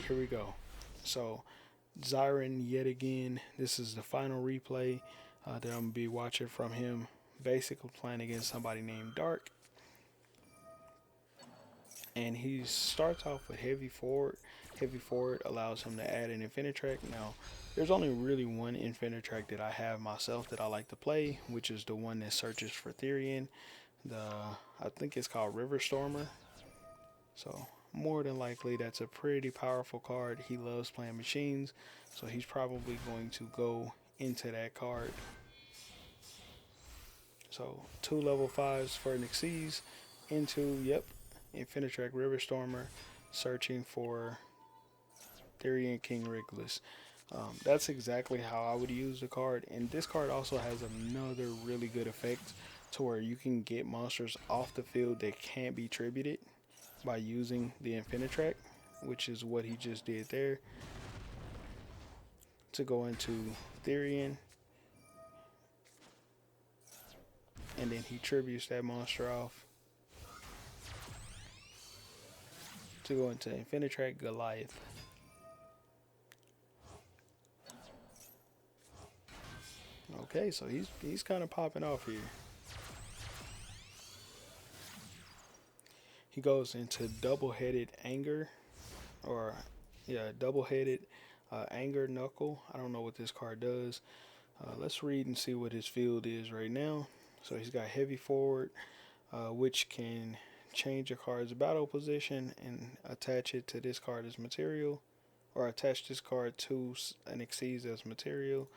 here we go. So, Zyron yet again. This is the final replay that I'm gonna be watching from him. Basically playing against somebody named Dark, and he starts off with heavy forward. Heavy forward allows him to add an Infinitrack. Now, there's only really one Infinitrack that I have myself that I like to play, which is the one that searches for Therian. I think it's called River Stormer. So more than likely, that's a pretty powerful card. He loves playing machines, so he's probably going to go into that card. So two level fives for an Xyz into, yep, Infinitrack River Stormer, searching for Therian King Regulus. That's exactly how I would use the card. And this card also has another really good effect to where you can get monsters off the field that can't be tributed by using the Infinitrack, which is what he just did there. To go into Therian, and then he tributes that monster off to go into Infinitrack Goliath. Okay, so he's kind of popping off here. He goes into double-headed anger, or yeah, double-headed anger knuckle. I don't know what this card does. Let's read and see what his field is right now. So he's got heavy forward, which can change a card's battle position and attach it to this card as material, or attach this card to an Xyz as material.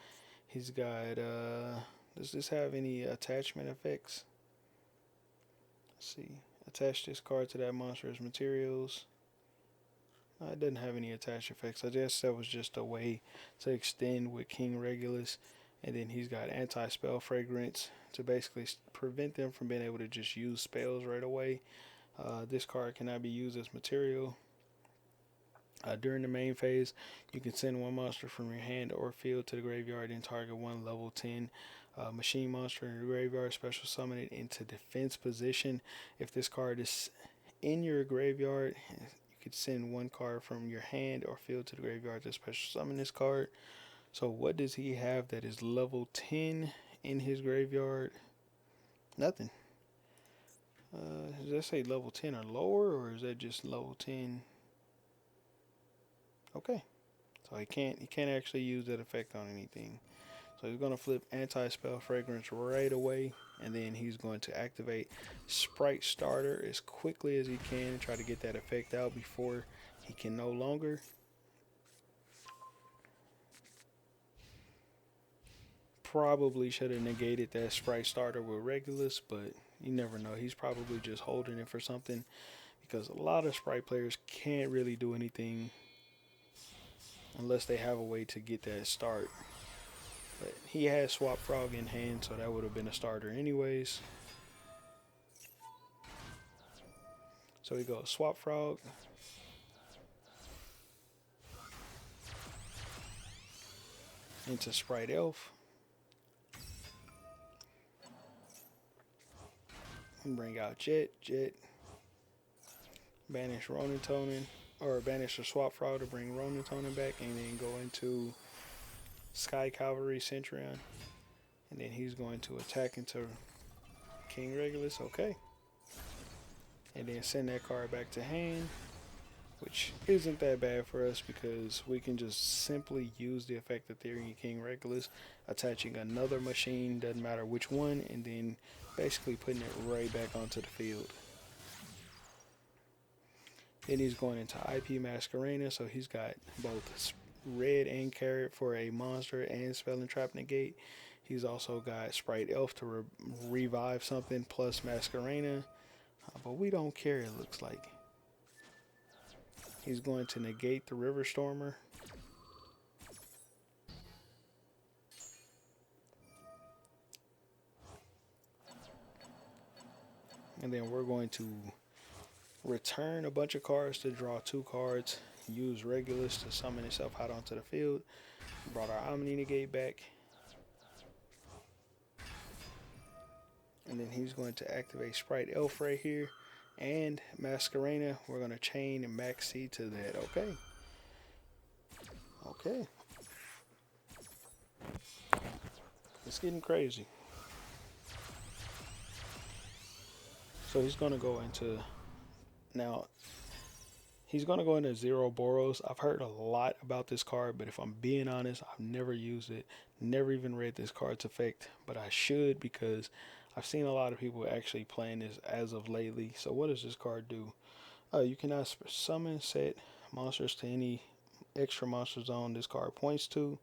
He's got, does this have any attachment effects? Let's see. Attach this card to that monster as materials. It doesn't have any attached effects. I guess that was just a way to extend with King Regulus. And then he's got anti-spell fragrance to basically prevent them from being able to just use spells right away. This card cannot be used as material. During the main phase, you can send one monster from your hand or field to the graveyard and target one level 10 machine monster in your graveyard. Special summon it into defense position. If this card is in your graveyard, you could send one card from your hand or field to the graveyard to special summon this card. So what does he have that is level 10 in his graveyard? Nothing. Does that say level 10 or lower, or is that just level 10? Okay. So he can't actually use that effect on anything. So he's gonna flip anti-spell fragrance right away, and then he's going to activate Sprite Starter as quickly as he can and try to get that effect out before he can no longer. Probably should have negated that Sprite Starter with Regulus, but you never know. He's probably just holding it for something, because a lot of Sprite players can't really do anything unless they have a way to get that start. But he has Swap Frog in hand, so that would have been a starter anyways. So we go Swap Frog. Into Sprite Elf. And bring out Jet. Banish Ronin Tonin, or banish the Swap Frog to bring Ronin Tonin back, and then go into Sky Cavalry Centurion. And then he's going to attack into King Regulus, okay. And then send that card back to hand, which isn't that bad for us because we can just simply use the effect of Therian King Regulus, attaching another machine, doesn't matter which one, and then basically putting it right back onto the field. Then he's going into IP Masquerena, so he's got both red and carrot for a monster and spell and trap negate. He's also got Sprite Elf to revive something plus Masquerena, but we don't care, it looks like. He's going to negate the River Stormer. And then we're going to return a bunch of cards to draw 2 cards. Use Regulus to summon itself out onto the field. Brought our Omni Negate back. And then he's going to activate Sprite Elf right here. And Masquerena, we're going to chain and Max C to that, okay? Okay. It's getting crazy. So he's going to go into, now, he's going to go into Zero Boros. I've heard a lot about this card, but if I'm being honest, I've never used it. Never even read this card's effect, but I should because I've seen a lot of people actually playing this as of lately. So what does this card do? You cannot summon set monsters to any extra monster zone this card points to.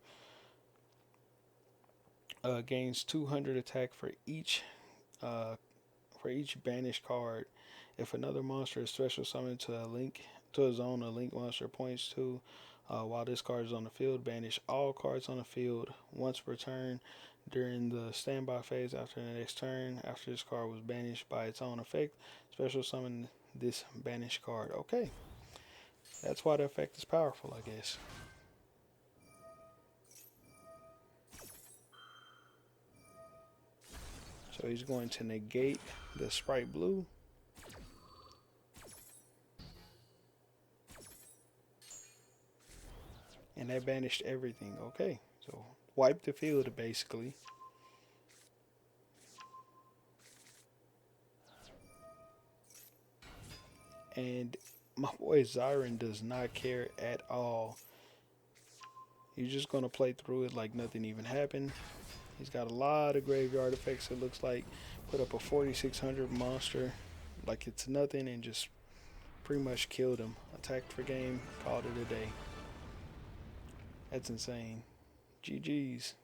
Gains 200 attack uh, for each banished card. If another monster is special summoned to a zone a link monster points to, while this card is on the field, banish all cards on the field once per turn during the standby phase after the next turn. After this card was banished by its own effect, special summon this banished card. Okay, that's why the effect is powerful, I guess. So he's going to negate the Sprite Blue. And that banished everything. Okay, so wipe the field basically. And my boy Zyron does not care at all. He's just going to play through it like nothing even happened. He's got a lot of graveyard effects, it looks like. Put up a 4600 monster like it's nothing and just pretty much killed him. Attacked for game, called it a day. That's insane. GG's.